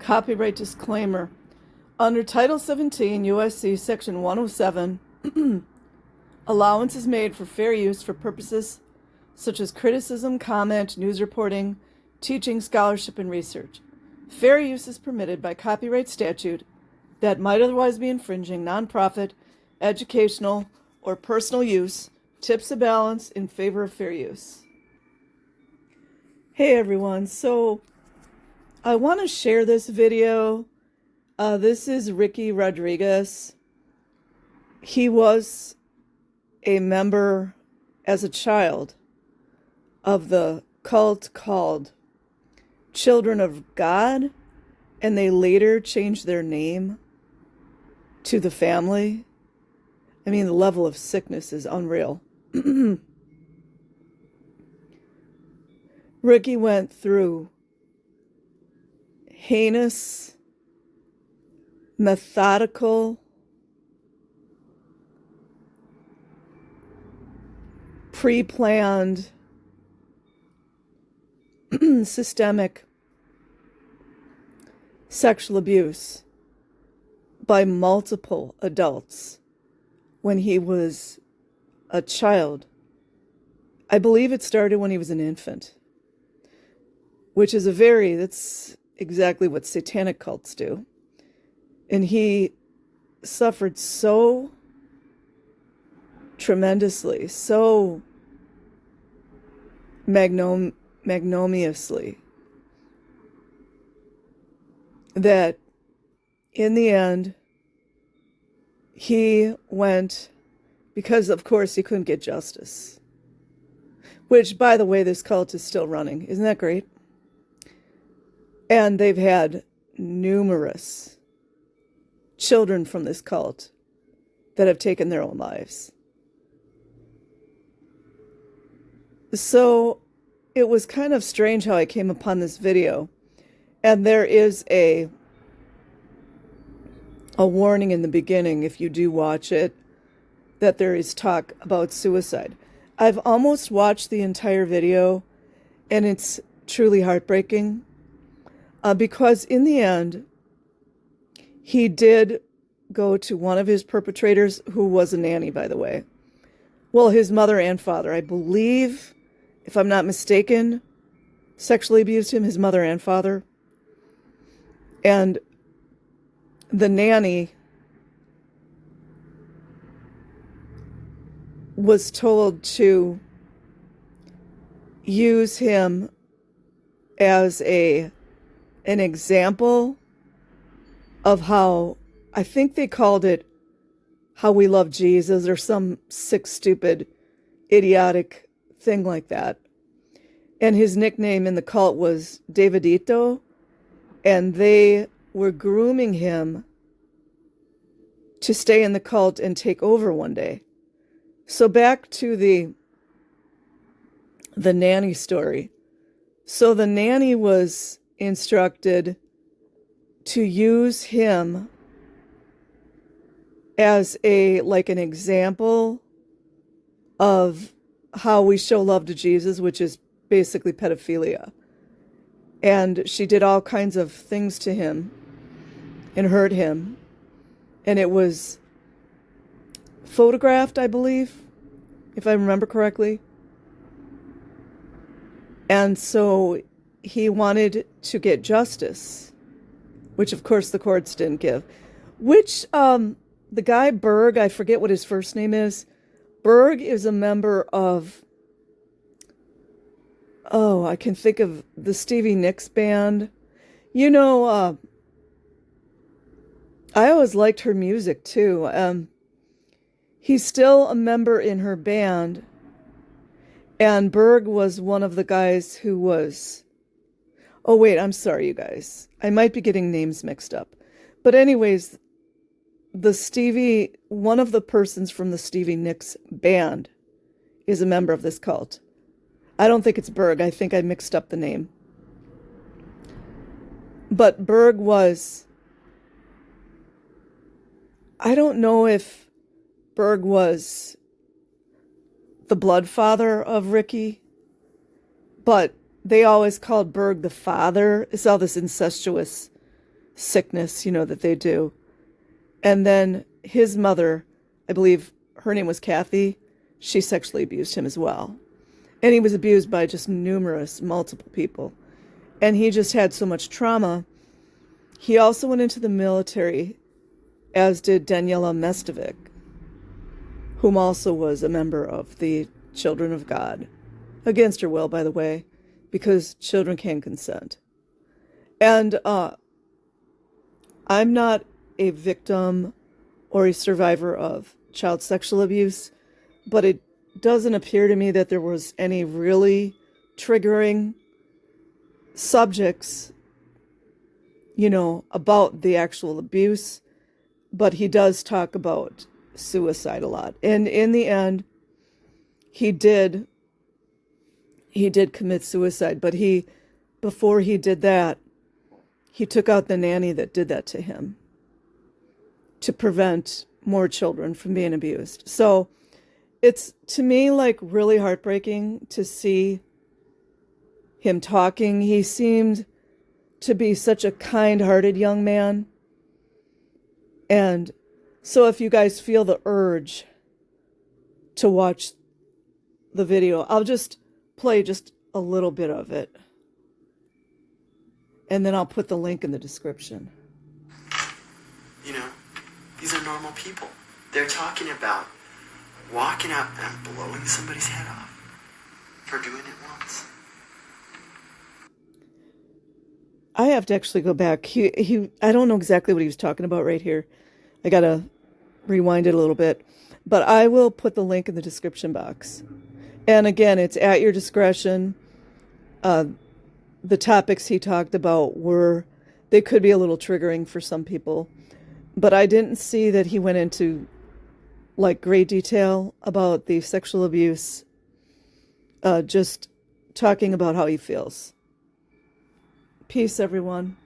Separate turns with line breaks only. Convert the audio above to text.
Copyright disclaimer. Under Title 17 U.S.C. Section 107, allowance is made for fair use for purposes such as criticism, comment, news reporting, teaching, scholarship, and research. Fair use is permitted by copyright statute that might otherwise be infringing nonprofit, educational, or personal use, tips the balance in favor of fair use. Hey everyone, so I want to share this video. This is Ricky Rodriguez. He was a member as a child of the cult called Children of God, and they later changed their name to the Family. I mean, the level of sickness is unreal. Ricky went through heinous, methodical, pre-planned, systemic sexual abuse by multiple adults when he was a child. I believe it started when he was an infant, which is that's exactly what satanic cults do. And he suffered so tremendously, so magnanimously, that in the end, he went, because of course he couldn't get justice. Which, by the way, this cult is still running. Isn't that great? And they've had numerous children from this cult that have taken their own lives. So it was kind of strange how I came upon this video. And there is a warning in the beginning, if you do watch it, that there is talk about suicide. I've almost watched the entire video, and it's truly heartbreaking. Because in the end, he did go to one of his perpetrators, who was a nanny, by the way. Well, his mother and father, I believe, if I'm not mistaken, sexually abused him, his mother and father. And the nanny was told to use him as an example of how, I think they called it how we love Jesus, or some sick, stupid, idiotic thing like that. And his nickname in the cult was Davidito, and they were grooming him to stay in the cult and take over one day. So back to the nanny story. So the nanny was instructed to use him as an example of how we show love to Jesus, which is basically pedophilia. And she did all kinds of things to him and hurt him. And it was photographed, I believe, if I remember correctly. And so he wanted to get justice, which of course the courts didn't give. Which, the guy Berg, I forget what his first name is. Berg is a member of, I can think of the Stevie Nicks band. You know, I always liked her music too. He's still a member in her band. And Berg was one of the guys who was... Oh, wait, I'm sorry, you guys. I might be getting names mixed up. But anyways, one of the persons from the Stevie Nicks band is a member of this cult. I don't think it's Berg. I think I mixed up the name. But Berg was... I don't know if Berg was the blood father of Ricky, but they always called Berg the father. It's all this incestuous sickness, that they do. And then his mother, I believe her name was Kathy, she sexually abused him as well. And he was abused by just multiple people. And he just had so much trauma. He also went into the military, as did Daniela Mestovic, whom also was a member of the Children of God. Against her will, by the way, because children can consent. And I'm not a victim or a survivor of child sexual abuse, but it doesn't appear to me that there was any really triggering subjects, about the actual abuse. But he does talk about suicide a lot. And in the end, he did commit suicide, but before he did that, he took out the nanny that did that to him to prevent more children from being abused. So it's, to me, like really heartbreaking to see him talking. He seemed to be such a kind-hearted young man. And so if you guys feel the urge to watch the video, I'll just play just a little bit of it. And then I'll put the link in the description.
These are normal people. They're talking about walking up and blowing somebody's head off for doing it once.
I have to actually go back. I don't know exactly what he was talking about right here. I gotta rewind it a little bit. But I will put the link in the description box. And again, it's at your discretion. The topics he talked about they could be a little triggering for some people. But I didn't see that he went into great detail about the sexual abuse, just talking about how he feels. Peace, everyone.